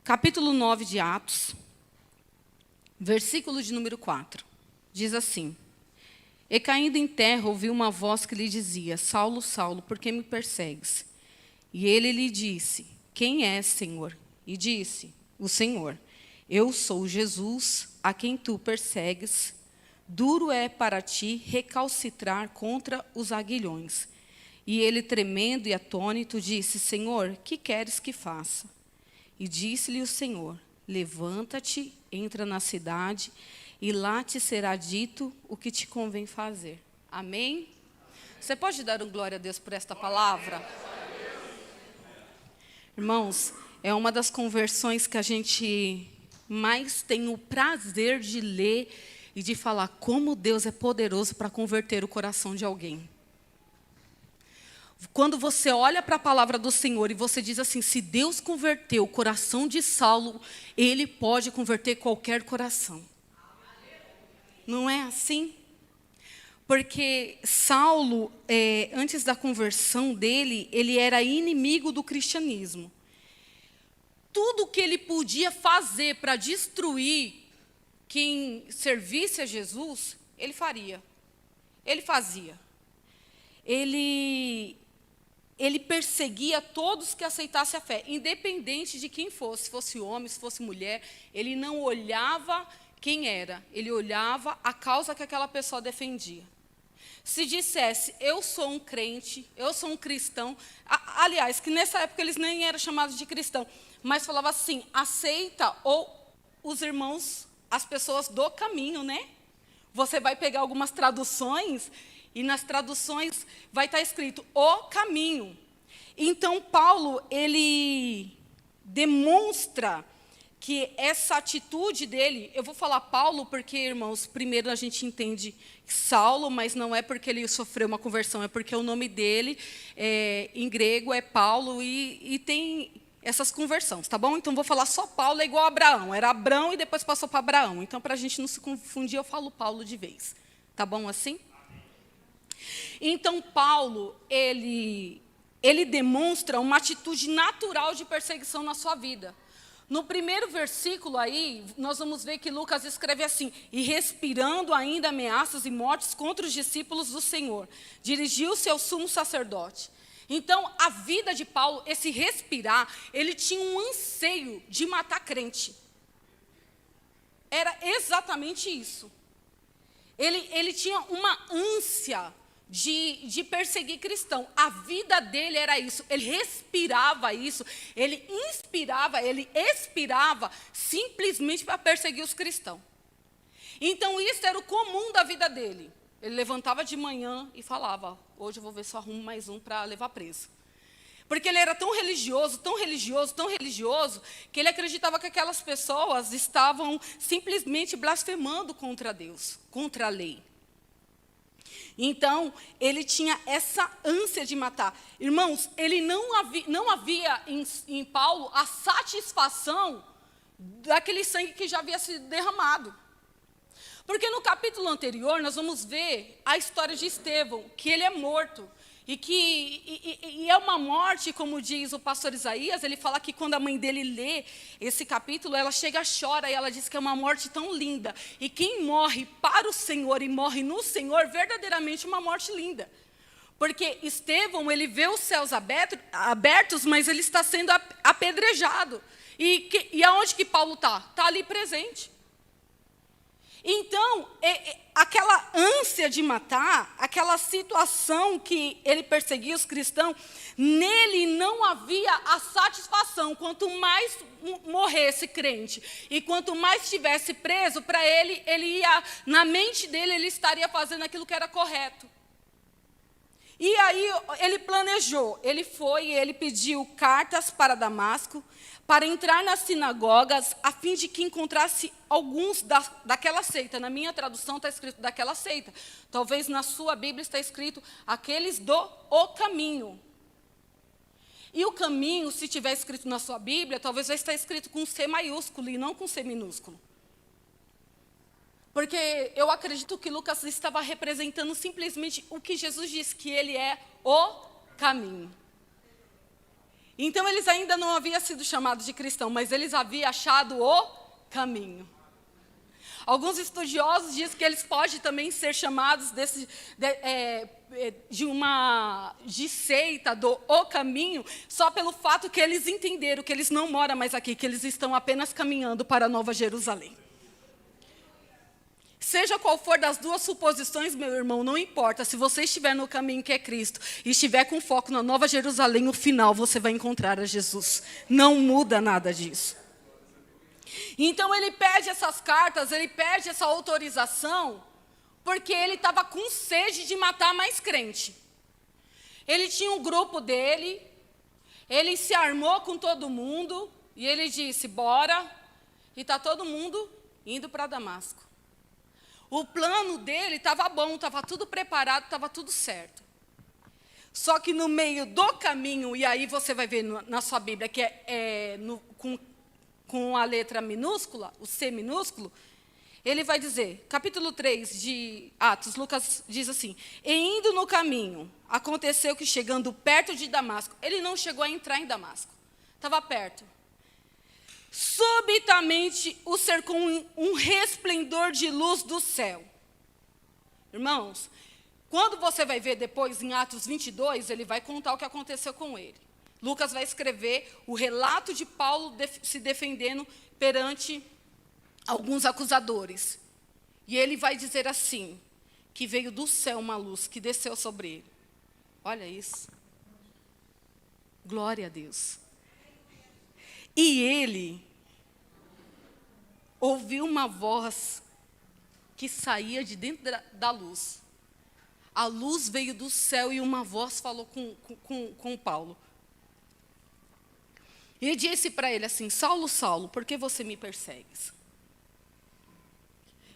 capítulo 9 de Atos, versículo de número 4. Diz assim: E caindo em terra, ouviu uma voz que lhe dizia: Saulo, Saulo, por que me persegues? E ele lhe disse: Quem és, Senhor? E disse o Senhor: Eu sou Jesus, a quem tu persegues. Duro é para ti recalcitrar contra os aguilhões. E ele, tremendo e atônito, disse: Senhor, que queres que faça? E disse-lhe o Senhor: Levanta-te, entra na cidade, e lá te será dito o que te convém fazer. Amém? Você pode dar um glória a Deus por esta palavra? Irmãos, é uma das conversões que a gente mais tem o prazer de ler e de falar como Deus é poderoso para converter o coração de alguém. Quando você olha para a palavra do Senhor e você diz assim: se Deus converteu o coração de Saulo, Ele pode converter qualquer coração. Não é assim? Porque Saulo, antes da conversão dele, ele era inimigo do cristianismo. Tudo que ele podia fazer para destruir quem servisse a Jesus, ele faria. Ele fazia. Ele perseguia todos que aceitassem a fé, independente de quem fosse, se fosse homem, se fosse mulher. Ele não olhava quem era, ele olhava a causa que aquela pessoa defendia. Se dissesse: eu sou um crente, eu sou um cristão, aliás, que nessa época eles nem eram chamados de cristão, mas falava assim: aceita, ou os irmãos, as pessoas do caminho, né? Você vai pegar algumas traduções, e nas traduções vai estar escrito o caminho. Então, Paulo, ele demonstra que essa atitude dele, eu vou falar Paulo porque, irmãos, primeiro a gente entende Saulo, mas não é porque ele sofreu uma conversão, é porque o nome dele, em grego, é Paulo, e tem essas conversões, tá bom? Então, vou falar só Paulo, é igual a Abraão. Era Abrão e depois passou para Abraão. Então, para a gente não se confundir, eu falo Paulo de vez. Tá bom assim? Então, Paulo, ele demonstra uma atitude natural de perseguição na sua vida. No primeiro versículo aí, nós vamos ver que Lucas escreve assim: e respirando ainda ameaças e mortes contra os discípulos do Senhor, dirigiu-se ao sumo sacerdote. Então, a vida de Paulo, esse respirar, ele tinha um anseio de matar crente. Era exatamente isso. Ele tinha uma ânsia de perseguir cristão. A vida dele era isso. Ele respirava isso. Ele inspirava, ele expirava simplesmente para perseguir os cristãos. Então, isso era o comum da vida dele. Ele levantava de manhã e falava: hoje eu vou ver se eu arrumo mais um para levar preso. Porque ele era tão religioso, tão religioso, tão religioso, que ele acreditava que aquelas pessoas estavam simplesmente blasfemando contra Deus, contra a lei. Então, ele tinha essa ânsia de matar. Irmãos, ele não havia em Paulo a satisfação daquele sangue que já havia sido derramado. Porque no capítulo anterior, nós vamos ver a história de Estevão, que ele é morto. E é uma morte, como diz o pastor Isaías, ele fala que quando a mãe dele lê esse capítulo, ela chega, chora, e ela diz que é uma morte tão linda. E quem morre para o Senhor e morre no Senhor, verdadeiramente é uma morte linda. Porque Estevão, ele vê os céus abertos, mas ele está sendo apedrejado. E aonde que Paulo está? Está ali presente. Então, aquela ânsia de matar, aquela situação que ele perseguia os cristãos, nele não havia a satisfação. Quanto mais morresse crente e quanto mais estivesse preso, para ele ia, na mente dele, ele estaria fazendo aquilo que era correto. E aí ele planejou, ele foi e ele pediu cartas para Damasco, para entrar nas sinagogas, a fim de que encontrasse alguns daquela seita. Na minha tradução está escrito daquela seita. Talvez na sua Bíblia está escrito aqueles do o caminho. E o caminho, se tiver escrito na sua Bíblia, talvez vai estar escrito com C maiúsculo e não com C minúsculo. Porque eu acredito que Lucas estava representando simplesmente o que Jesus disse, que ele é o caminho. Então, eles ainda não haviam sido chamados de cristão, mas eles haviam achado o caminho. Alguns estudiosos dizem que eles podem também ser chamados de seita, do o caminho, só pelo fato que eles entenderam que eles não moram mais aqui, que eles estão apenas caminhando para a Nova Jerusalém. Seja qual for das duas suposições, meu irmão, não importa. Se você estiver no caminho que é Cristo e estiver com foco na Nova Jerusalém, no final você vai encontrar a Jesus. Não muda nada disso. Então ele pede essas cartas, ele pede essa autorização, porque ele estava com sede de matar mais crente. Ele tinha um grupo dele, ele se armou com todo mundo, e ele disse, bora, e está todo mundo indo para Damasco. O plano dele estava bom, estava tudo preparado, estava tudo certo. Só que no meio do caminho, e aí você vai ver na sua Bíblia, que com a letra minúscula, o C minúsculo, ele vai dizer, capítulo 3 de Atos, Lucas diz assim, e indo no caminho, aconteceu que chegando perto de Damasco, ele não chegou a entrar em Damasco, estava perto. Subitamente o cercou um resplendor de luz do céu. Irmãos, quando você vai ver depois em Atos 22, ele vai contar o que aconteceu com ele. Lucas vai escrever o relato de Paulo se defendendo perante alguns acusadores. E ele vai dizer assim, que veio do céu uma luz que desceu sobre ele. Olha isso. Glória a Deus. E ele ouviu uma voz que saía de dentro da luz. A luz veio do céu e uma voz falou com Paulo. E disse para ele assim, Saulo, Saulo, por que você me persegues?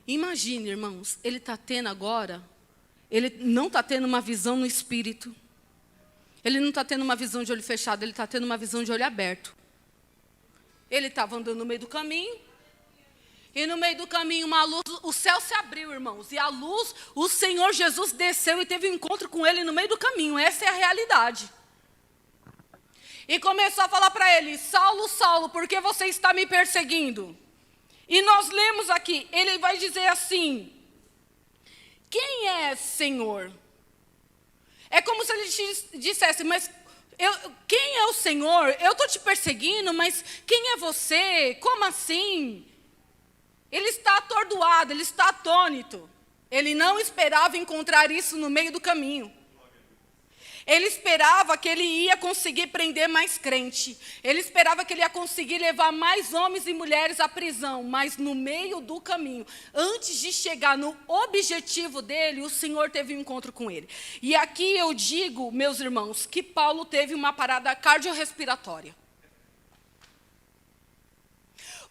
Imagine, irmãos, ele está tendo agora, ele não está tendo uma visão no espírito. Ele não está tendo uma visão de olho fechado, ele está tendo uma visão de olho aberto. Ele estava andando no meio do caminho, e no meio do caminho uma luz, o céu se abriu, irmãos, e a luz, o Senhor Jesus desceu e teve um encontro com ele no meio do caminho, essa é a realidade. E começou a falar para ele, Saulo, Saulo, por que você está me perseguindo? E nós lemos aqui, ele vai dizer assim, quem é Senhor? É como se ele dissesse, mas quem é o Senhor? Eu estou te perseguindo, mas quem é você? Como assim? Ele está atordoado, ele está atônito. Ele não esperava encontrar isso no meio do caminho. Ele esperava que ele ia conseguir prender mais crente. Ele esperava que ele ia conseguir levar mais homens e mulheres à prisão. Mas no meio do caminho, antes de chegar no objetivo dele, o Senhor teve um encontro com ele. E aqui eu digo, meus irmãos, que Paulo teve uma parada cardiorrespiratória.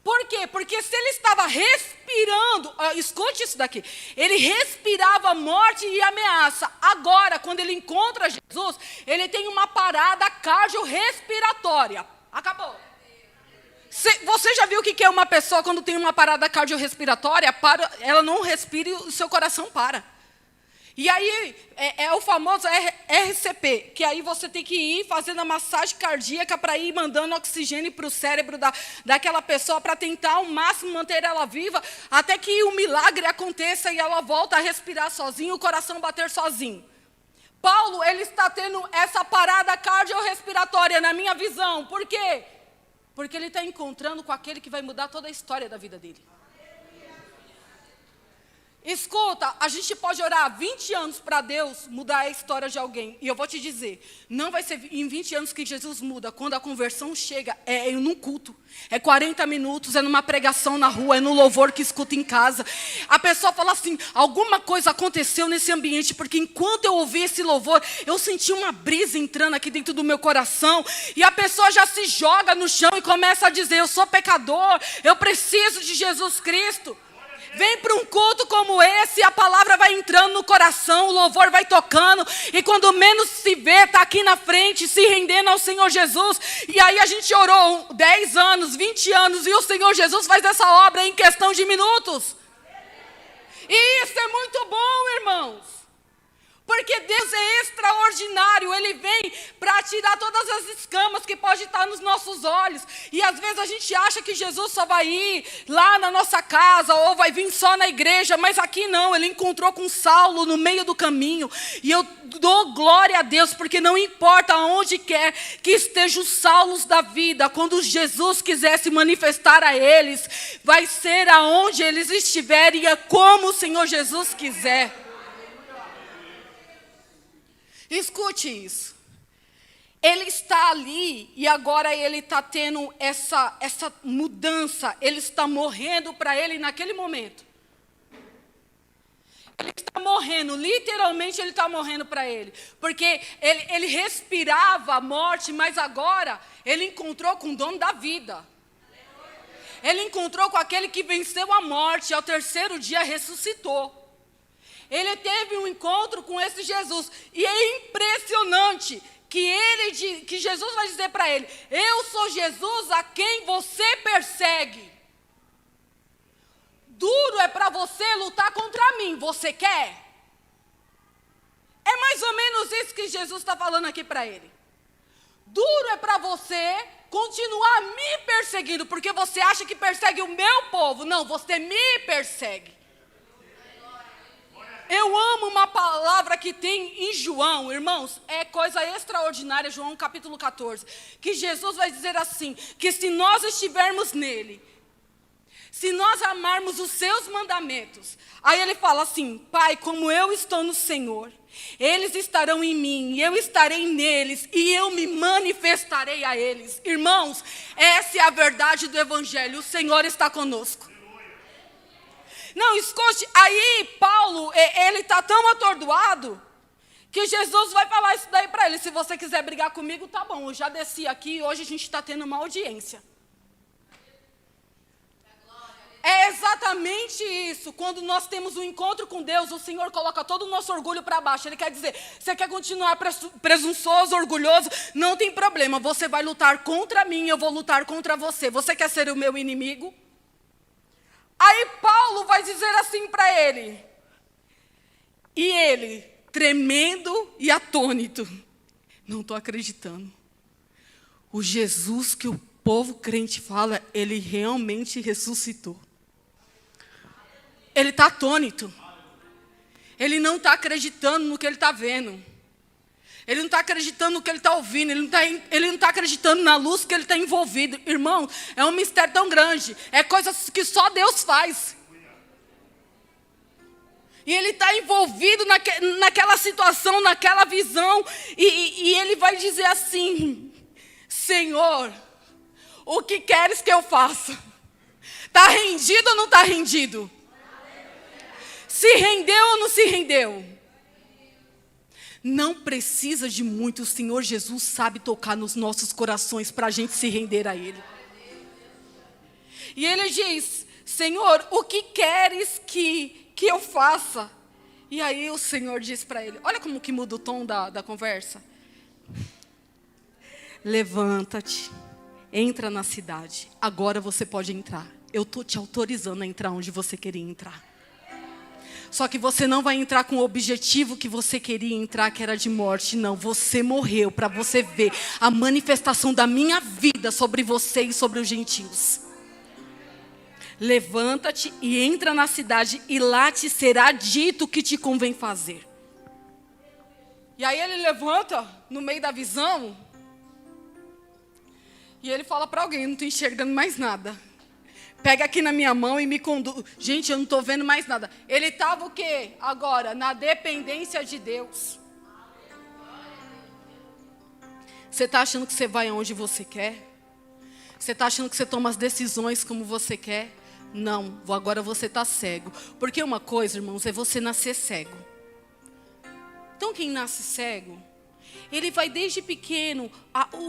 Por quê? Porque se ele estava respirando, escute isso daqui, ele respirava morte e ameaça. Agora, quando ele encontra Jesus, ele tem uma parada cardiorrespiratória. Acabou. Você já viu o que é uma pessoa quando tem uma parada cardiorrespiratória? Ela não respira e o seu coração para. E aí, é o famoso RCP, que aí você tem que ir fazendo a massagem cardíaca para ir mandando oxigênio para o cérebro daquela pessoa, para tentar ao máximo manter ela viva, até que o milagre aconteça e ela volta a respirar sozinha, o coração bater sozinho. Paulo, ele está tendo essa parada cardiorrespiratória na minha visão. Por quê? Porque ele está encontrando com aquele que vai mudar toda a história da vida dele. Escuta, a gente pode orar 20 anos para Deus mudar a história de alguém. E eu vou te dizer, não vai ser em 20 anos que Jesus muda. Quando a conversão chega, é num culto. É 40 minutos, é numa pregação na rua, é no louvor que escuta em casa. A pessoa fala assim, alguma coisa aconteceu nesse ambiente, porque enquanto eu ouvi esse louvor, eu senti uma brisa entrando aqui dentro do meu coração. E a pessoa já se joga no chão e começa a dizer, eu sou pecador, eu preciso de Jesus Cristo. Vem para um culto como esse, a palavra vai entrando no coração, o louvor vai tocando, e quando menos se vê, está aqui na frente, se rendendo ao Senhor Jesus. E aí a gente orou 10 anos, 20 anos, e o Senhor Jesus faz essa obra em questão de minutos. E isso é muito bom, irmãos. Porque Deus é extraordinário, Ele vem para tirar todas as escamas que pode estar nos nossos olhos. E às vezes a gente acha que Jesus só vai ir lá na nossa casa, ou vai vir só na igreja, mas aqui não, Ele encontrou com Saulo no meio do caminho. E eu dou glória a Deus, porque não importa onde quer que estejam os Saulos da vida, quando Jesus quiser se manifestar a eles, vai ser aonde eles estiverem, e é como o Senhor Jesus quiser. Escute isso. Ele está ali e agora ele está tendo essa mudança. Ele está morrendo para ele naquele momento. Ele está morrendo, literalmente ele está morrendo para ele. Porque ele respirava a morte, mas agora ele encontrou com o dono da vida. Ele encontrou com aquele que venceu a morte e ao terceiro dia ressuscitou. Ele teve um encontro com esse Jesus. E é impressionante que Jesus vai dizer para ele: eu sou Jesus a quem você persegue. Duro é para você lutar contra mim, você quer? É mais ou menos isso que Jesus está falando aqui para ele. Duro é para você continuar me perseguindo, porque você acha que persegue o meu povo. Não, você me persegue. Eu amo uma palavra que tem em João, irmãos, é coisa extraordinária, João capítulo 14, que Jesus vai dizer assim, que se nós estivermos nele, se nós amarmos os seus mandamentos, aí ele fala assim: Pai, como eu estou no Senhor, eles estarão em mim, e eu estarei neles, e eu me manifestarei a eles. Irmãos, essa é a verdade do Evangelho, o Senhor está conosco. Não, escute, aí Paulo, ele está tão atordoado, que Jesus vai falar isso daí para ele: se você quiser brigar comigo, tá bom, eu já desci aqui, hoje a gente está tendo uma audiência. É exatamente isso, quando nós temos um encontro com Deus, o Senhor coloca todo o nosso orgulho para baixo. Ele quer dizer: você quer continuar presunçoso, orgulhoso, não tem problema, você vai lutar contra mim, eu vou lutar contra você. Você quer ser o meu inimigo? Aí Paulo vai dizer assim para ele, e ele, tremendo e atônito: não estou acreditando. O Jesus que o povo crente fala, ele realmente ressuscitou. Ele está atônito. Ele não está acreditando no que ele está vendo. Ele não está acreditando no que ele está ouvindo. Ele não está acreditando na luz que ele está envolvido. Irmão, é um mistério tão grande. É coisa que só Deus faz. E ele está envolvido naquela situação, naquela visão. E ele vai dizer assim: Senhor, o que queres que eu faça? Está rendido ou não está rendido? Se rendeu ou não se rendeu? Não precisa de muito, o Senhor Jesus sabe tocar nos nossos corações para a gente se render a Ele. E Ele diz: Senhor, o que queres que eu faça? E aí o Senhor diz para ele, olha como que muda o tom da conversa. Levanta-te, entra na cidade, agora você pode entrar. Eu estou te autorizando a entrar onde você queria entrar. Só que você não vai entrar com o objetivo que você queria entrar, que era de morte. Não, você morreu para você ver a manifestação da minha vida sobre você e sobre os gentios. Levanta-te e entra na cidade, e lá te será dito o que te convém fazer. E aí ele levanta no meio da visão, e ele fala para alguém: não estou enxergando mais nada. Pega aqui na minha mão e me conduz. Gente, eu não estou vendo mais nada. Ele estava o quê? Agora, na dependência de Deus. Você está achando que você vai aonde você quer? Você está achando que você toma as decisões como você quer? Não, agora você está cego. Porque uma coisa, irmãos, é você nascer cego. Então quem nasce cego, ele vai desde pequeno,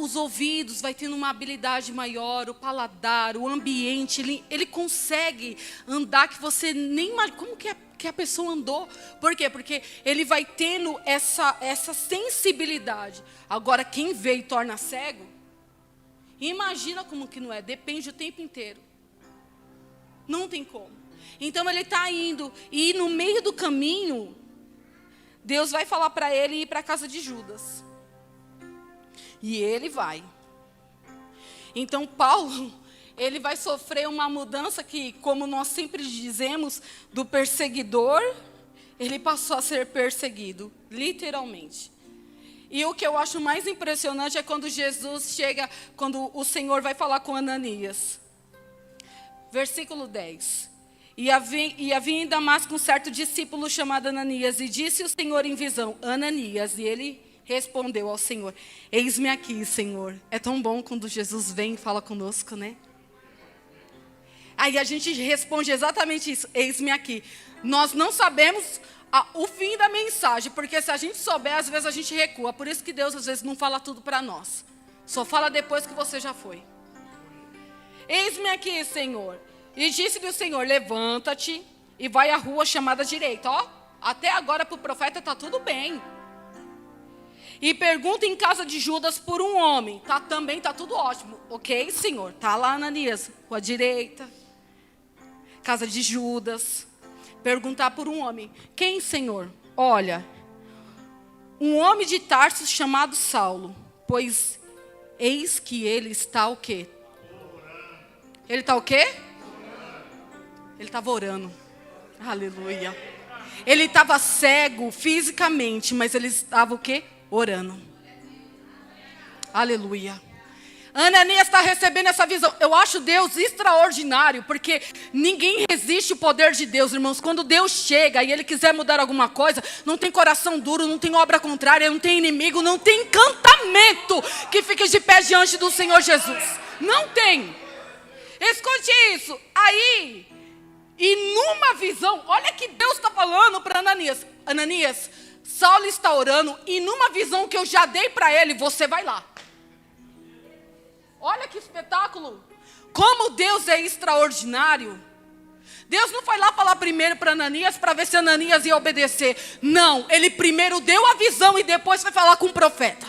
os ouvidos vai tendo uma habilidade maior, o paladar, o ambiente, ele consegue andar que você nem imagina. Como que a pessoa andou? Por quê? Porque ele vai tendo essa sensibilidade. Agora, quem vê e torna cego, imagina como que não é, depende o tempo inteiro. Não tem como. Então ele está indo, e no meio do caminho, Deus vai falar para ele ir para a casa de Judas. E ele vai. Então Paulo, ele vai sofrer uma mudança que, como nós sempre dizemos, do perseguidor, ele passou a ser perseguido, literalmente. E o que eu acho mais impressionante é quando Jesus chega, quando o Senhor vai falar com Ananias. Versículo 10. E havia em Damasco um certo discípulo chamado Ananias, e disse o Senhor em visão, Ananias, e ele respondeu ao Senhor, eis-me aqui, Senhor. É tão bom quando Jesus vem e fala conosco, né? Aí a gente responde exatamente isso, eis-me aqui. Nós não sabemos o fim da mensagem, porque se a gente souber, às vezes a gente recua. Por isso que Deus às vezes não fala tudo para nós. Só fala depois que você já foi. Eis-me aqui, Senhor. E disse-lhe o Senhor, levanta-te e vai à rua chamada direita. Ó, até agora para o profeta está tudo bem. E pergunta em casa de Judas por um homem. Também está tudo ótimo. Ok, Senhor. Está lá, Ananias, rua direita. Casa de Judas. Perguntar por um homem. Quem, Senhor? Olha, um homem de Tarso chamado Saulo. Pois eis que ele está o quê? Ele está o quê? Ele estava orando. Aleluia. Ele estava cego fisicamente, mas ele estava o quê? Orando. Aleluia. Ananias está recebendo essa visão. Eu acho Deus extraordinário, porque ninguém resiste o poder de Deus, irmãos. Quando Deus chega e Ele quiser mudar alguma coisa, não tem coração duro, não tem obra contrária, não tem inimigo, não tem encantamento que fique de pé diante do Senhor Jesus. Não tem. Escute isso. Aí, e numa visão, olha que Deus está falando para Ananias. Ananias, Saulo está orando e numa visão que eu já dei para ele, você vai lá. Olha que espetáculo. Como Deus é extraordinário. Deus não foi lá falar primeiro para Ananias para ver se Ananias ia obedecer. Não, ele primeiro deu a visão e depois foi falar com o profeta.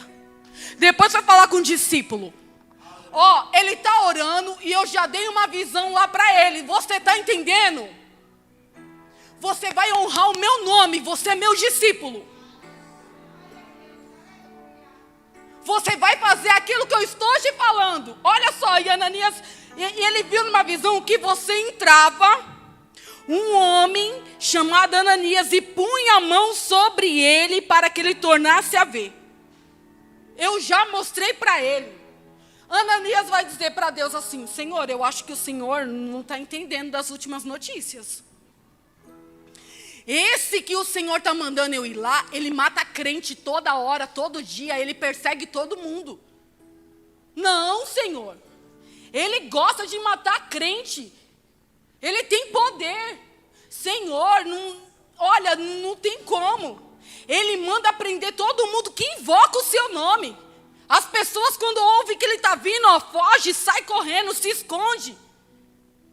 Depois foi falar com o discípulo. Ó, ele está orando e eu já dei uma visão lá para ele. Você está entendendo? Você vai honrar o meu nome, você é meu discípulo. Você vai fazer aquilo que eu estou te falando. Olha só, e Ananias, e ele viu numa visão que você entrava, um homem chamado Ananias, e punha a mão sobre ele para que ele tornasse a ver. Eu já mostrei para ele. Ananias vai dizer para Deus assim, Senhor, eu acho que o Senhor não está entendendo das últimas notícias. Esse que o Senhor está mandando eu ir lá, ele mata crente toda hora, todo dia, ele persegue todo mundo. Não, Senhor. Ele gosta de matar crente. Ele tem poder. Senhor, olha, não tem como. Ele manda prender todo mundo que invoca o seu nome. As pessoas, quando ouvem que ele está vindo, ó, foge, sai correndo, se esconde.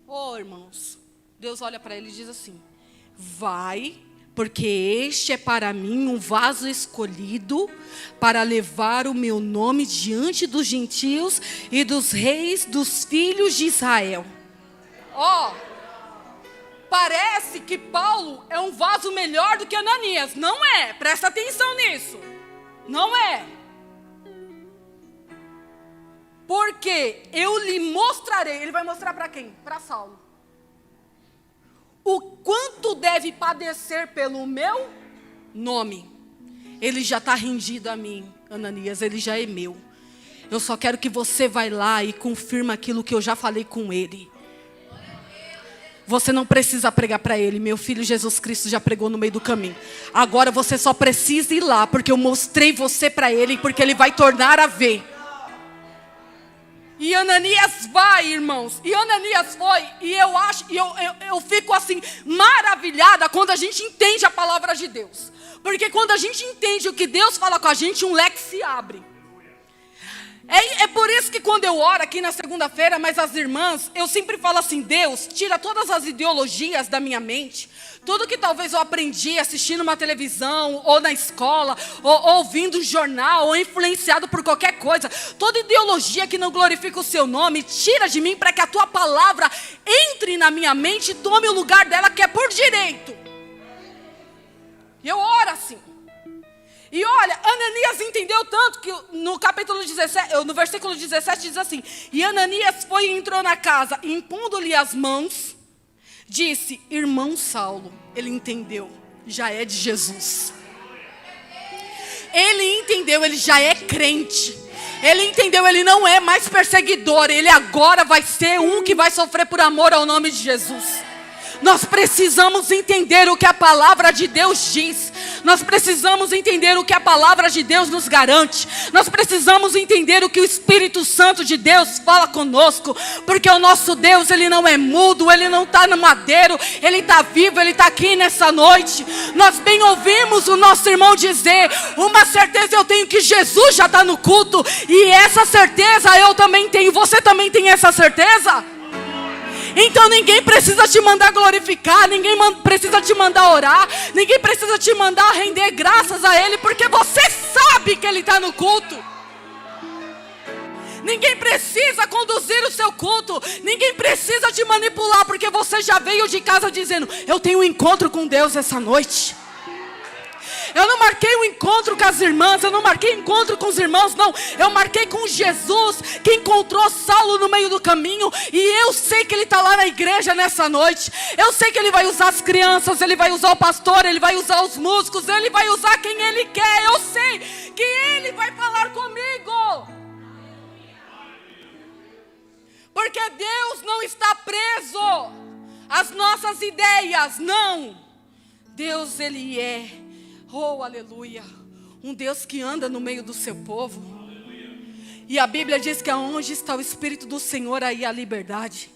Oh, irmãos, Deus olha para ele e diz assim, vai, porque este é para mim um vaso escolhido para levar o meu nome diante dos gentios e dos reis dos filhos de Israel. Ó, parece que Paulo é um vaso melhor do que Ananias. Não é, presta atenção nisso. Não é. Porque eu lhe mostrarei, ele vai mostrar para quem? Para Saulo. O quanto deve padecer pelo meu nome. Ele já está rendido a mim, Ananias, ele já é meu. Eu só quero que você vá lá e confirma aquilo que eu já falei com ele. Você não precisa pregar para ele, meu filho Jesus Cristo já pregou no meio do caminho. Agora você só precisa ir lá, porque eu mostrei você para ele, porque ele vai tornar a ver. E Ananias vai, irmãos. E Ananias foi. E eu acho, eu fico assim, maravilhada quando a gente entende a palavra de Deus. Porque quando a gente entende o que Deus fala com a gente, um leque se abre. É por isso que quando eu oro aqui na segunda-feira, mas as irmãs, eu sempre falo assim, Deus, tira todas as ideologias da minha mente. Tudo que talvez eu aprendi assistindo uma televisão, ou na escola, ou ouvindo um jornal, ou influenciado por qualquer coisa. Toda ideologia que não glorifica o seu nome, tira de mim para que a tua palavra entre na minha mente e tome o lugar dela que é por direito. E eu oro assim. E olha, Ananias entendeu tanto que no capítulo 17, no versículo 17 diz assim: e Ananias foi e entrou na casa, impondo-lhe as mãos, disse: irmão Saulo. Ele entendeu, já é de Jesus. Ele entendeu, ele já é crente. Ele entendeu, ele não é mais perseguidor. Ele agora vai ser um que vai sofrer por amor ao nome de Jesus. Nós precisamos entender o que a palavra de Deus diz. Nós precisamos entender o que a palavra de Deus nos garante. Nós precisamos entender o que o Espírito Santo de Deus fala conosco. Porque o nosso Deus, Ele não é mudo, Ele não está no madeiro, Ele está vivo, Ele está aqui nessa noite. Nós bem ouvimos o nosso irmão dizer: uma certeza eu tenho, que Jesus já está no culto. E essa certeza eu também tenho. Você também tem essa certeza? Então ninguém precisa te mandar glorificar, ninguém precisa te mandar orar, ninguém precisa te mandar render graças a Ele, porque você sabe que Ele está no culto. Ninguém precisa conduzir o seu culto, ninguém precisa te manipular, porque você já veio de casa dizendo: eu tenho um encontro com Deus essa noite. Eu não marquei um encontro com as irmãs, eu não marquei encontro com os irmãos, não. Eu marquei com Jesus, que encontrou Saulo no meio do caminho. E eu sei que Ele está lá na igreja nessa noite. Eu sei que Ele vai usar as crianças, Ele vai usar o pastor, Ele vai usar os músicos, Ele vai usar quem Ele quer. Eu sei que Ele vai falar comigo. Porque Deus não está preso às nossas ideias, não. Deus, Ele é... oh, aleluia, um Deus que anda no meio do seu povo. E a Bíblia diz que aonde está o Espírito do Senhor, aí há liberdade.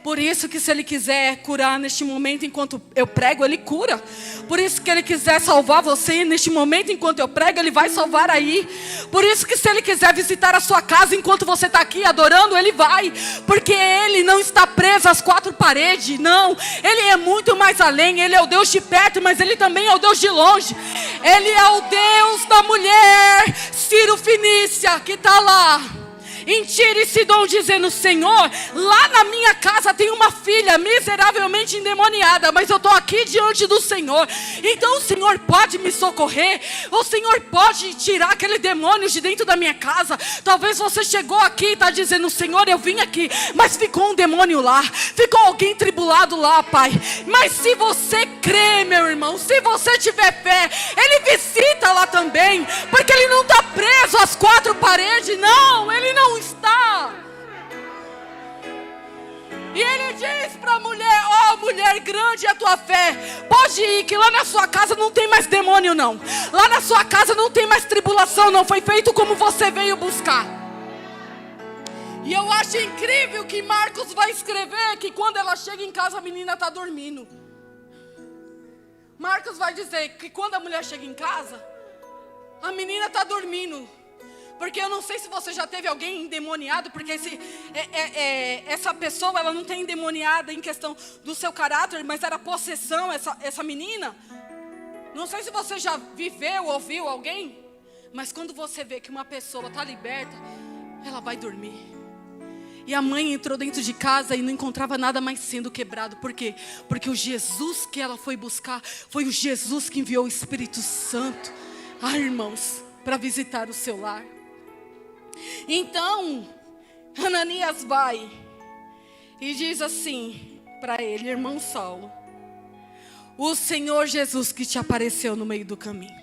Por isso que se Ele quiser curar neste momento enquanto eu prego, Ele cura. Por isso que Ele quiser salvar você neste momento enquanto eu prego, Ele vai salvar aí. Por isso que se Ele quiser visitar a sua casa enquanto você está aqui adorando, Ele vai. Porque Ele não está preso às quatro paredes, não. Ele é muito mais além. Ele é o Deus de perto, mas Ele também é o Deus de longe. Ele é o Deus da mulher Ciro Fenícia, que está lá em Tiro e Sidom, dizendo: Senhor, lá na minha casa tem uma filha miseravelmente endemoniada, mas eu estou aqui diante do Senhor. Então o Senhor pode me socorrer. O Senhor pode tirar aquele demônio de dentro da minha casa. Talvez você chegou aqui e está dizendo: Senhor, eu vim aqui, mas ficou um demônio lá, ficou alguém tribulado lá, Pai. Mas se você crê, meu irmão, se você tiver fé, Ele visita lá também. Porque Ele não está preso às quatro paredes, não. Ele não está. E Ele diz para a mulher: ó, mulher, grande é a tua fé. Pode ir, que lá na sua casa não tem mais demônio, não. Lá na sua casa não tem mais tribulação, não. Foi feito como você veio buscar. E eu acho incrível que Marcos vai escrever que quando ela chega em casa, a menina está dormindo. Marcos vai dizer que quando a mulher chega em casa, a menina está dormindo. Porque eu não sei se você já teve alguém endemoniado, porque essa pessoa, ela não tem endemoniada em questão do seu caráter, mas era possessão, essa menina. Não sei se você já viveu, ouviu alguém, mas quando você vê que uma pessoa está liberta, ela vai dormir. E a mãe entrou dentro de casa e não encontrava nada mais sendo quebrado. Por quê? Porque o Jesus que ela foi buscar foi o Jesus que enviou o Espírito Santo, irmãos, para visitar o seu lar. Então, Ananias vai e diz assim para ele: irmão Saulo, o Senhor Jesus que te apareceu no meio do caminho,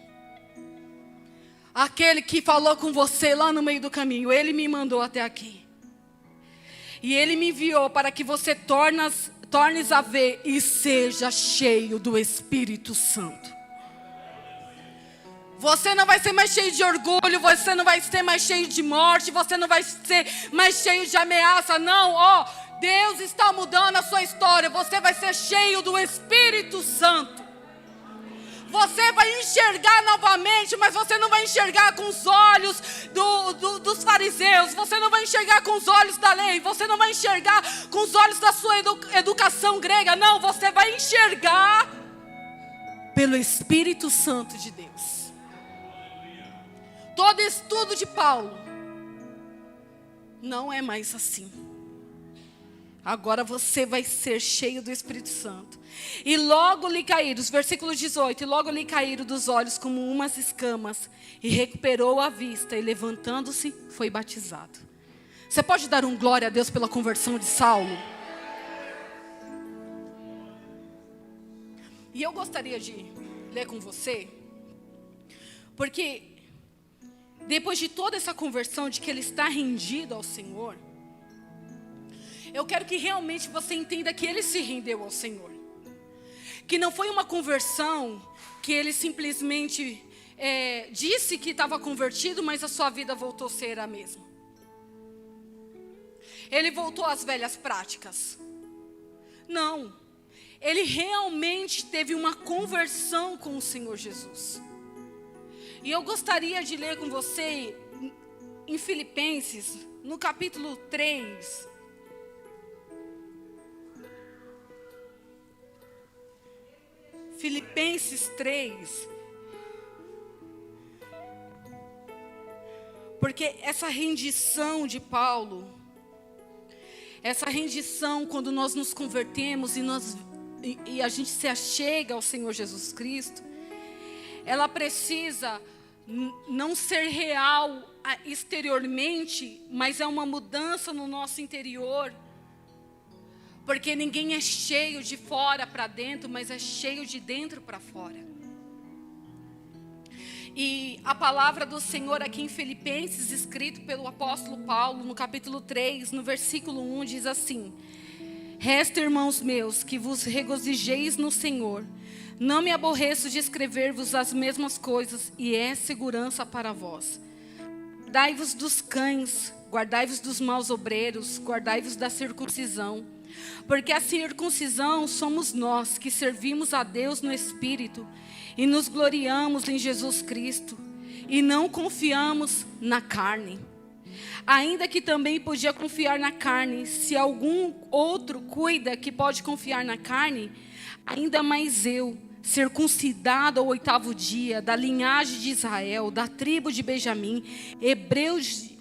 aquele que falou com você lá no meio do caminho, Ele me mandou até aqui. E Ele me enviou para que você tornes a ver e seja cheio do Espírito Santo. Você não vai ser mais cheio de orgulho, você não vai ser mais cheio de morte, você não vai ser mais cheio de ameaça, não. Ó, Deus está mudando a sua história, você vai ser cheio do Espírito Santo. Você vai enxergar novamente, mas você não vai enxergar com os olhos dos fariseus, você não vai enxergar com os olhos da lei, você não vai enxergar com os olhos da sua educação grega, não, você vai enxergar pelo Espírito Santo de Deus. Todo estudo de Paulo não é mais assim. Agora você vai ser cheio do Espírito Santo. E logo lhe caíram, os versículos 18, e logo lhe caíram dos olhos como umas escamas, e recuperou a vista, e levantando-se, foi batizado. Você pode dar um glória a Deus pela conversão de Saulo? E eu gostaria de ler com você, porque depois de toda essa conversão, de que ele está rendido ao Senhor, eu quero que realmente você entenda que ele se rendeu ao Senhor. Que não foi uma conversão que ele simplesmente disse que estava convertido, mas a sua vida voltou a ser a mesma. Ele voltou às velhas práticas. Não. Ele realmente teve uma conversão com o Senhor Jesus. E eu gostaria de ler com você em Filipenses, no capítulo 3. Filipenses 3. Porque essa rendição de Paulo, essa rendição quando nós nos convertemos e a gente se achega ao Senhor Jesus Cristo, ela precisa não ser real exteriormente, mas é uma mudança no nosso interior. Porque ninguém é cheio de fora para dentro, mas é cheio de dentro para fora. E a palavra do Senhor aqui em Filipenses, escrito pelo apóstolo Paulo, no capítulo 3, no versículo 1, diz assim: Resta, irmãos meus, que vos regozijeis no Senhor. Não me aborreço de escrever-vos as mesmas coisas, e é segurança para vós. Guardai-vos dos cães, guardai-vos dos maus obreiros, guardai-vos da circuncisão. Porque a circuncisão somos nós, que servimos a Deus no Espírito, e nos gloriamos em Jesus Cristo, e não confiamos na carne. Ainda que também podia confiar na carne, se algum outro cuida que pode confiar na carne, ainda mais eu, circuncidado ao 8º dia, da linhagem de Israel, da tribo de Benjamim, hebreu de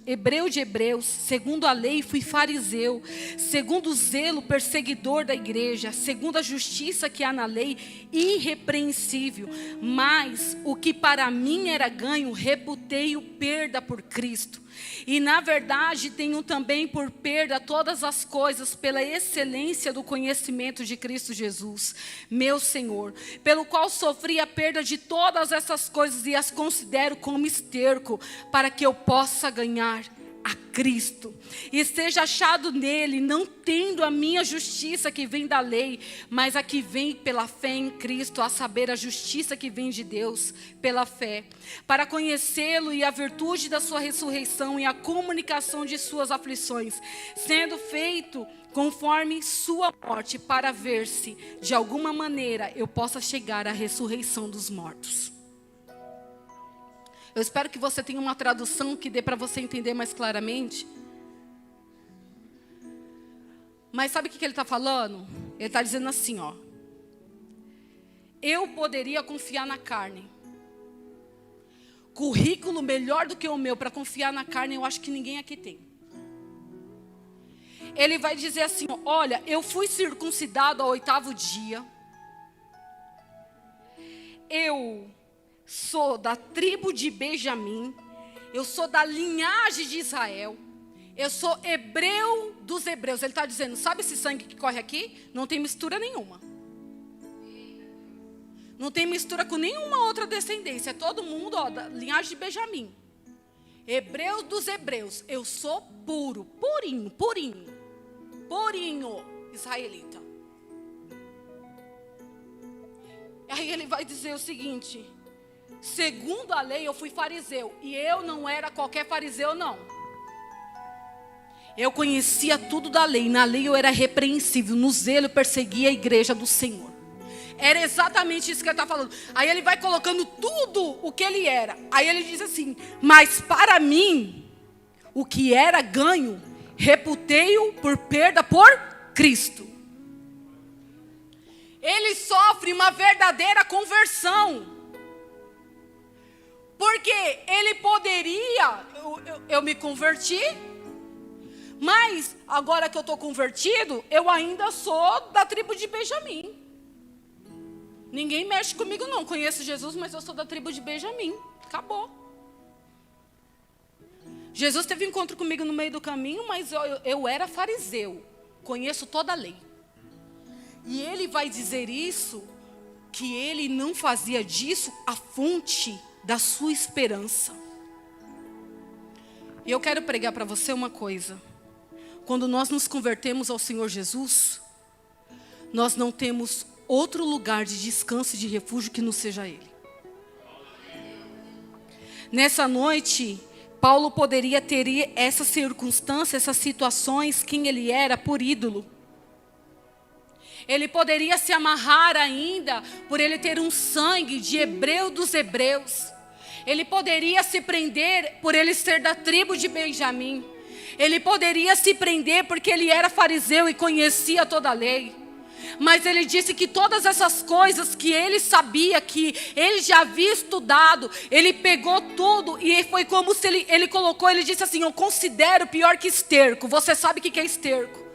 hebreus, segundo a lei fui fariseu, segundo o zelo perseguidor da igreja, segundo a justiça que há na lei, irrepreensível. Mas o que para mim era ganho, reputei-o perda por Cristo. E na verdade tenho também por perda todas as coisas pela excelência do conhecimento de Cristo Jesus, meu Senhor, pelo qual sofri a perda de todas essas coisas e as considero como esterco, para que eu possa ganhar a Cristo, e seja achado nele, não tendo a minha justiça que vem da lei, mas a que vem pela fé em Cristo, a saber, a justiça que vem de Deus pela fé, para conhecê-lo e a virtude da sua ressurreição e a comunicação de suas aflições, sendo feito conforme sua morte, para ver se, de alguma maneira, eu possa chegar à ressurreição dos mortos. Eu espero que você tenha uma tradução que dê para você entender mais claramente. Mas sabe o que ele está falando? Ele está dizendo assim, ó. Eu poderia confiar na carne. Currículo melhor do que o meu para confiar na carne, eu acho que ninguém aqui tem. Ele vai dizer assim, ó, olha, eu fui circuncidado ao 8º dia. Eu sou da tribo de Benjamim, eu sou da linhagem de Israel, eu sou hebreu dos hebreus. Ele está dizendo, sabe esse sangue que corre aqui? Não tem mistura nenhuma. Não tem mistura com nenhuma outra descendência. É todo mundo, ó, da linhagem de Benjamim. Hebreu dos hebreus. Eu sou puro, purinho, purinho, purinho, israelita. Aí ele vai dizer o seguinte: segundo a lei eu fui fariseu, e eu não era qualquer fariseu não. Eu conhecia tudo da lei, na lei eu era repreensível, no zelo eu perseguia a igreja do Senhor. Era exatamente isso que ele está falando. Aí ele vai colocando tudo o que ele era. Aí ele diz assim, mas para mim, o que era ganho, reputei-o por perda por Cristo. Ele sofre uma verdadeira conversão. Porque ele poderia, eu me converti, Mas, agora que eu estou convertido, eu ainda sou da tribo de Benjamim. Ninguém mexe comigo não, conheço Jesus, mas eu sou da tribo de Benjamim. Acabou. Jesus teve um encontro comigo no meio do caminho, mas eu era fariseu. Conheço toda a lei. E ele vai dizer isso, que ele não fazia disso a fonte da sua esperança. E eu quero pregar para você uma coisa. Quando nós nos convertemos ao Senhor Jesus, nós não temos outro lugar de descanso e de refúgio que não seja Ele. Nessa noite, Paulo poderia ter essa circunstância, essas situações, quem ele era por ídolo. Ele poderia se amarrar ainda por ele ter um sangue de hebreu dos hebreus. Ele poderia se prender por ele ser da tribo de Benjamim. Ele poderia se prender porque ele era fariseu e conhecia toda a lei. Mas ele disse que todas essas coisas que ele sabia, que ele já havia estudado, ele pegou tudo e foi como se ele colocou, ele disse assim: eu considero pior que esterco. Você sabe o que é esterco?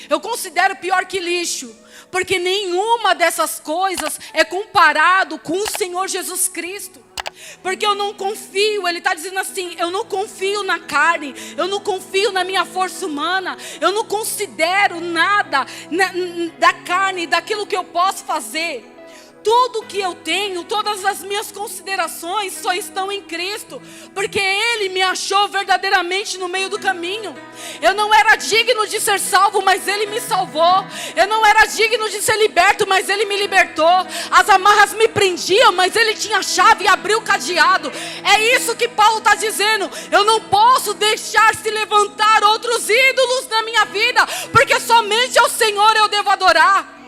Eu considero pior que lixo, porque nenhuma dessas coisas é comparado com o Senhor Jesus Cristo. Porque eu não confio, ele está dizendo assim, eu não confio na carne, eu não confio na minha força humana, eu não considero nada da carne, daquilo que eu posso fazer. Tudo que eu tenho, todas as minhas considerações só estão em Cristo, porque Ele me achou verdadeiramente no meio do caminho. Eu não era digno de ser salvo, mas Ele me salvou. Eu não era digno de ser liberto, mas Ele me libertou. As amarras me prendiam, mas Ele tinha a chave e abriu o cadeado. É isso que Paulo está dizendo. Eu não posso deixar se levantar outros ídolos na minha vida, porque somente ao Senhor eu devo adorar.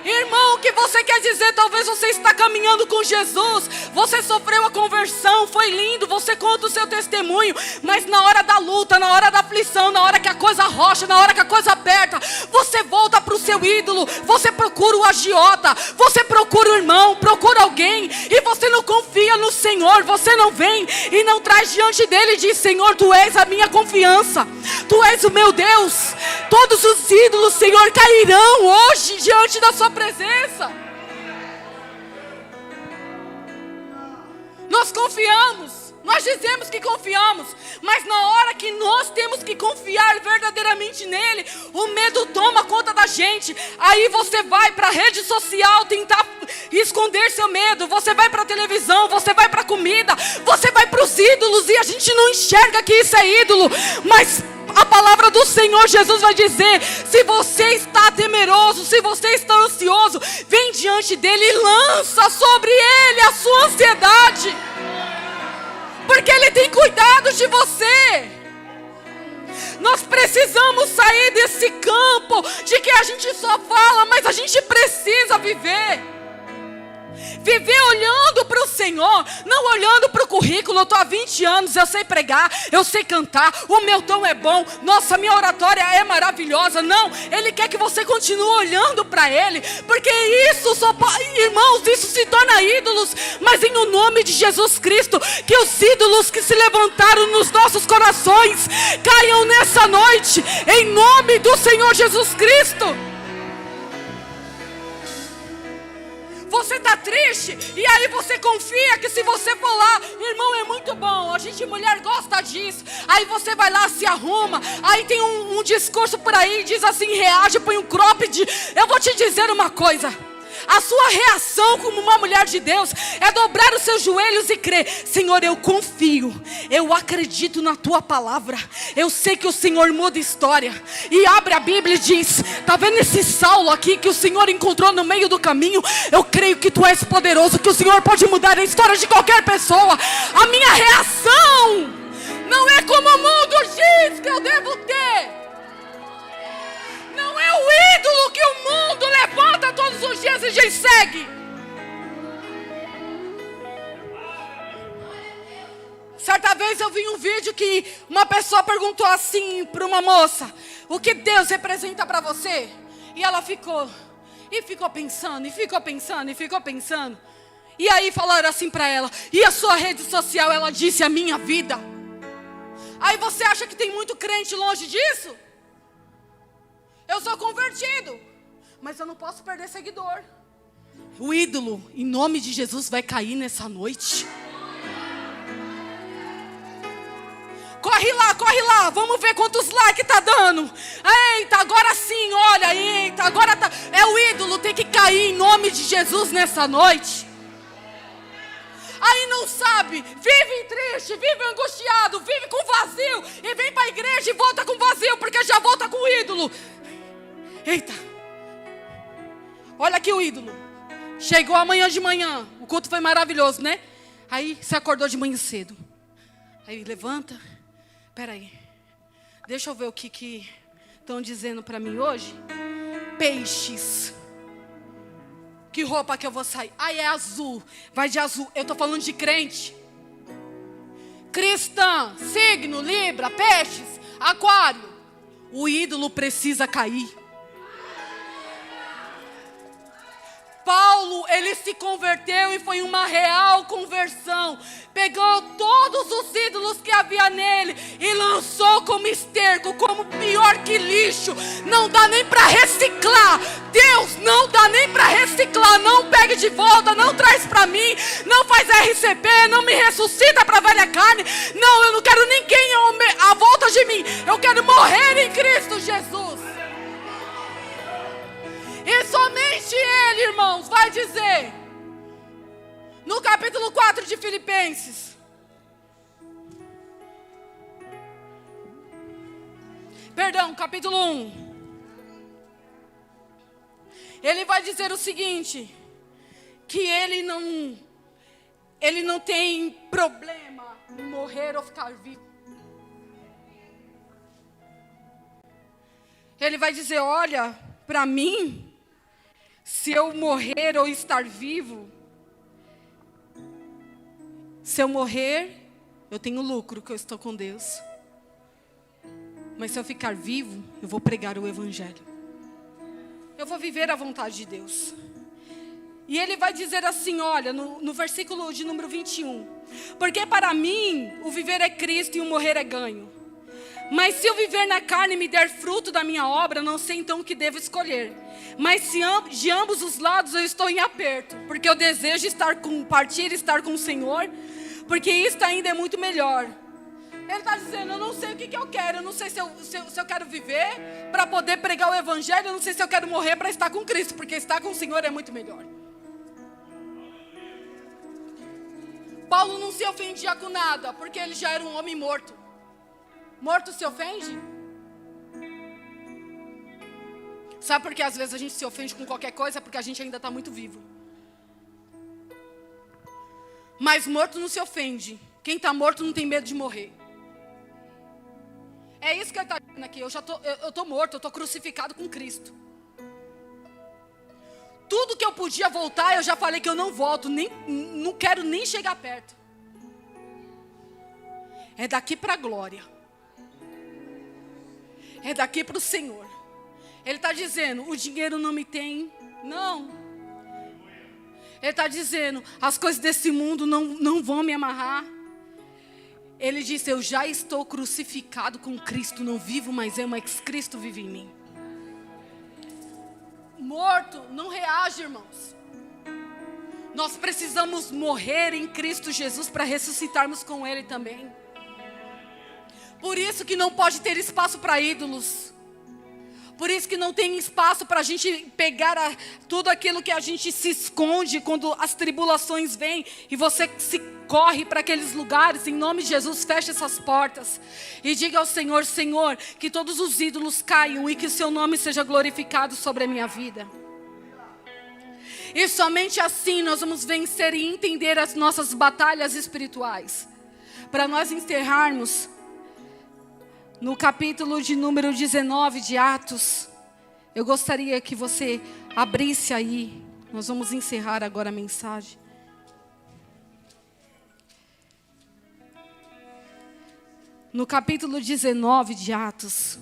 Irmão, o que você quer dizer? Talvez você está caminhando com Jesus, você sofreu a conversão, foi lindo, você conta o seu testemunho, mas na hora da luta, na hora da aflição, na hora que a coisa rocha, na hora que a coisa aperta, você volta para o seu ídolo, você procura o agiota, você procura o irmão, procura alguém, e você não confia no Senhor, você não vem e não traz diante dele e diz: Senhor, Tu és a minha confiança, Tu és o meu Deus. Todos os ídolos, Senhor, cairão hoje diante da sua presença. Nós confiamos, nós dizemos que confiamos, mas na hora que nós temos que confiar verdadeiramente nele, o medo toma conta da gente. Aí você vai para a rede social tentar esconder seu medo, você vai para a televisão, você vai para a comida, você vai para os ídolos, e a gente não enxerga que isso é ídolo, mas a palavra do Senhor Jesus vai dizer: se você está temeroso, se você está ansioso, vem diante dele e lança sobre ele a sua ansiedade, porque ele tem cuidado de você. Nós precisamos sair desse campo de que a gente só fala, mas a gente precisa viver. Viver olhando para o Senhor, não olhando para o currículo. Eu estou há 20 anos, eu sei pregar, eu sei cantar, o meu tom é bom, nossa, minha oratória é maravilhosa. Não, Ele quer que você continue olhando para Ele, porque isso só pode, irmãos, isso se torna ídolos. Mas em o nome de Jesus Cristo, que os ídolos que se levantaram nos nossos corações caiam nessa noite, em nome do Senhor Jesus Cristo. Você está triste, e aí você confia que se você for lá, irmão, é muito bom, a gente mulher gosta disso. Aí você vai lá, se arruma, aí tem um discurso por aí, diz assim, reage, põe um cropped. Eu vou te dizer uma coisa: a sua reação como uma mulher de Deus é dobrar os seus joelhos e crer: Senhor, eu confio, eu acredito na Tua palavra, eu sei que o Senhor muda história. E abre a Bíblia e diz: tá vendo esse Saulo aqui que o Senhor encontrou no meio do caminho? Eu creio que Tu és poderoso, que o Senhor pode mudar a história de qualquer pessoa. A minha reação não é como o mundo diz que eu devo ter. Não é o ídolo que o mundo levanta todos os dias e diz: segue. Certa vez eu vi um vídeo que uma pessoa perguntou assim para uma moça: o que Deus representa para você? E ela ficou pensando, e ficou pensando, e ficou pensando. E aí falaram assim para ela: e a sua rede social? Ela disse: a minha vida. Aí você acha que tem muito crente longe disso? Eu sou convertido, mas eu não posso perder seguidor. O ídolo, em nome de Jesus, vai cair nessa noite. Corre lá, vamos ver quantos likes tá dando. Eita, agora sim, olha, eita, agora tá. É o ídolo, tem que cair em nome de Jesus nessa noite. Aí não sabe, vive triste, vive angustiado, vive com vazio. E vem para a igreja e volta com vazio, porque já volta com o ídolo. Eita, olha aqui o ídolo. Chegou amanhã de manhã, o culto foi maravilhoso, né? Aí você acordou de manhã cedo. Aí levanta, peraí, deixa eu ver o que estão dizendo para mim hoje. Peixes. Que roupa que eu vou sair? Ai, é azul, vai de azul. Eu estou falando de crente. Cristã, signo, Libra, peixes, aquário. O ídolo precisa cair. Paulo, ele se converteu e foi uma real conversão. Pegou todos os ídolos que havia nele e lançou como esterco, como pior que lixo. Não dá nem para reciclar. Deus, não dá nem para reciclar. Não pegue de volta, não traz para mim. Não faz RCP, não me ressuscita para a velha carne. Não, eu não quero ninguém à volta de mim. Eu quero morrer em Cristo Jesus. E somente Ele, irmãos, vai dizer, no capítulo 4 de Filipenses, capítulo 1, ele vai dizer o seguinte, que ele não tem problema em morrer ou ficar vivo. Ele vai dizer, olha, para mim, se eu morrer ou estar vivo, se eu morrer, eu tenho lucro, que eu estou com Deus. Mas se eu ficar vivo, eu vou pregar o Evangelho. Eu vou viver a vontade de Deus. E ele vai dizer assim, olha, no versículo de número 21. Porque para mim, o viver é Cristo e o morrer é ganho. Mas se eu viver na carne e me der fruto da minha obra, não sei então o que devo escolher. Mas se de ambos os lados eu estou em aperto, porque eu desejo partir e estar com o Senhor, porque isto ainda é muito melhor. Ele está dizendo, eu não sei o que eu quero, eu não sei se eu quero viver para poder pregar o Evangelho, eu não sei se eu quero morrer para estar com Cristo, porque estar com o Senhor é muito melhor. Paulo não se ofendia com nada, porque ele já era um homem morto. Morto se ofende? Sabe por que às vezes a gente se ofende com qualquer coisa? Porque a gente ainda está muito vivo. Mas morto não se ofende. Quem está morto não tem medo de morrer. É isso que ele está dizendo aqui. Eu estou morto, eu estou crucificado com Cristo. Tudo que eu podia voltar, eu já falei que eu não volto. Não quero nem chegar perto. É daqui para a glória. É daqui para o Senhor. Ele está dizendo, o dinheiro não me tem. Não. Ele está dizendo, as coisas desse mundo não vão me amarrar. Ele disse, eu já estou crucificado com Cristo. Não vivo mais eu, mas Cristo vive em mim. Morto não reage, irmãos. Nós precisamos morrer em Cristo Jesus para ressuscitarmos com Ele também. Por isso que não pode ter espaço para ídolos. Por isso que não tem espaço para a gente pegar tudo aquilo que a gente se esconde quando as tribulações vêm. E você se corre para aqueles lugares. Em nome de Jesus, feche essas portas. E diga ao Senhor, Senhor, que todos os ídolos caiam e que o seu nome seja glorificado sobre a minha vida. E somente assim nós vamos vencer e entender as nossas batalhas espirituais. Para nós encerrarmos, no capítulo de número 19 de Atos, eu gostaria que você abrisse aí. Nós vamos encerrar agora a mensagem. No capítulo 19 de Atos,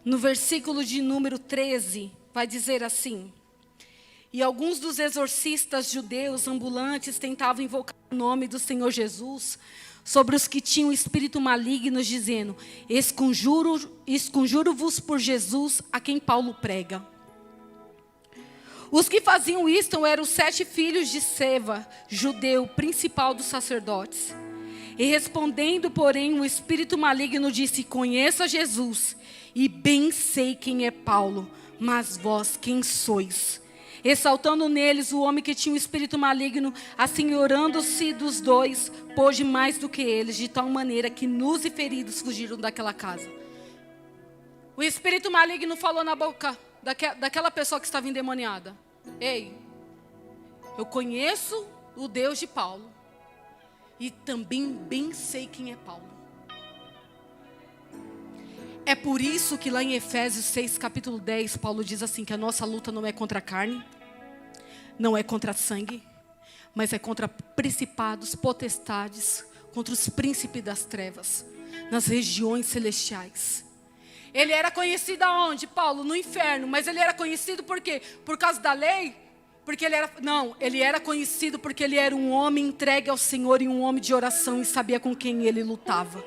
no versículo de número 13, vai dizer assim: e alguns dos exorcistas judeus ambulantes tentavam invocar o nome do Senhor Jesus sobre os que tinham espírito maligno, dizendo: esconjuro-vos por Jesus, a quem Paulo prega. Os que faziam isto eram os 7 filhos de Seva, judeu, principal dos sacerdotes. E respondendo, porém, o espírito maligno disse: conheço a Jesus, e bem sei quem é Paulo, mas vós quem sois? Ressaltando neles o homem que tinha o espírito maligno, assenhorando-se dos dois, pôde mais do que eles, de tal maneira que nus e feridos fugiram daquela casa. O espírito maligno falou na boca daquela pessoa que estava endemoniada: ei, eu conheço o Deus de Paulo, e também bem sei quem é Paulo. É por isso que lá em Efésios 6, capítulo 10, Paulo diz assim, que a nossa luta não é contra a carne, não é contra sangue, mas é contra principados, potestades, contra os príncipes das trevas, nas regiões celestiais. Ele era conhecido aonde, Paulo? No inferno. Mas ele era conhecido por quê? Por causa da lei? Porque ele era... Não, ele era conhecido porque ele era um homem entregue ao Senhor e um homem de oração e sabia com quem ele lutava.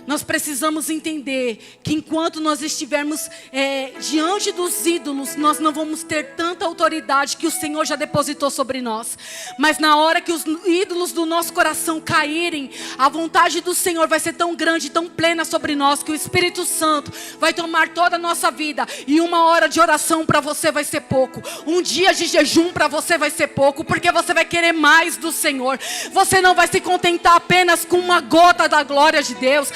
Nós precisamos entender que enquanto nós estivermos diante dos ídolos, nós não vamos ter tanta autoridade que o Senhor já depositou sobre nós. Mas na hora que os ídolos do nosso coração caírem, a vontade do Senhor vai ser tão grande, tão plena sobre nós, que o Espírito Santo vai tomar toda a nossa vida. E 1 hora de oração para você vai ser pouco. Um dia de jejum para você vai ser pouco, porque você vai querer mais do Senhor. Você não vai se contentar apenas com uma gota da glória de Deus,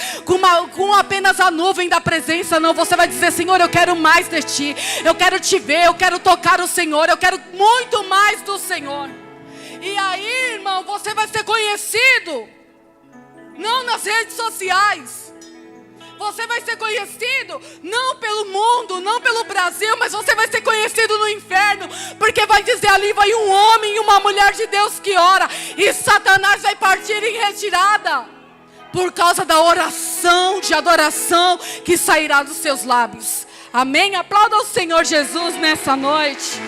com apenas a nuvem da presença, não. Você vai dizer: Senhor, eu quero mais de Ti, eu quero Te ver, eu quero tocar o Senhor, eu quero muito mais do Senhor. E aí, irmão, você vai ser conhecido, não nas redes sociais. Você vai ser conhecido não pelo mundo, não pelo Brasil, mas você vai ser conhecido no inferno, porque vai dizer: ali vai um homem e uma mulher de Deus que ora, e Satanás vai partir em retirada, por causa da oração de adoração que sairá dos seus lábios. Amém? Aplauda o Senhor Jesus nessa noite.